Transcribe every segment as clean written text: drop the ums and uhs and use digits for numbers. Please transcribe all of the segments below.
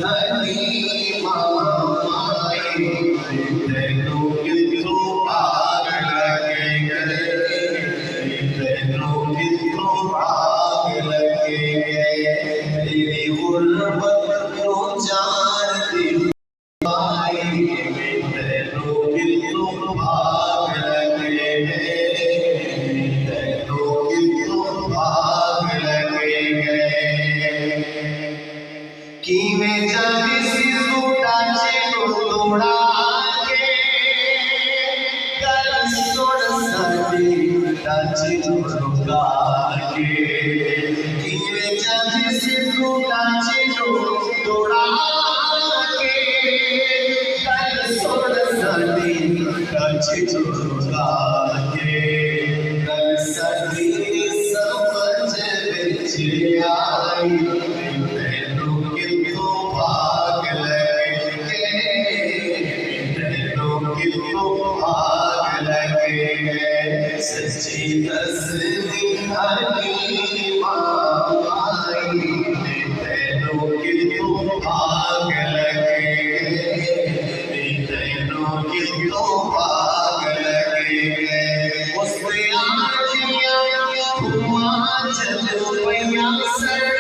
हलीमा आई तेनू कितों भाग लगे गए, तेनू कितों भाग लगे गए, तेरी गुर्बत को जानती आई तेनू कितों भाग लगे गए, तेनू कितों भाग लगे गए। किवें जानी सी सूटाचे तोड़ा के गल सोड़ साडी टाचे तोड़ा के, किवें जानी सी सूटाचे तोड़ा के गल सोड़ साडी टाचे तोड़ा के, गल साडी समझ विच आई तेनू कितों भाग लगे गए, तेनू कितों भाग लगे गए। सच्ची दसदी हलीमा आई तेनू कितों भाग लगे गए, तेनू कितों भाग लगे गए। उसने आजियां हुआ चल पैया सर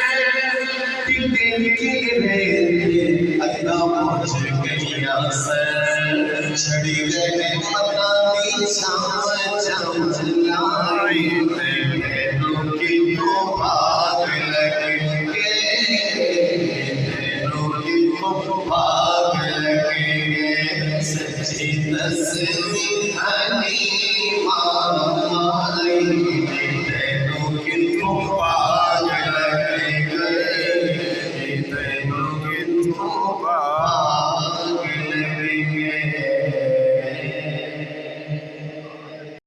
अदा पहुंच गया सर, छड़ी गए पता दी छाव चलाई तेनू कितों भाग लगे गए, तेनू कितों भाग लगे गए। सच्ची दसदी हलीमा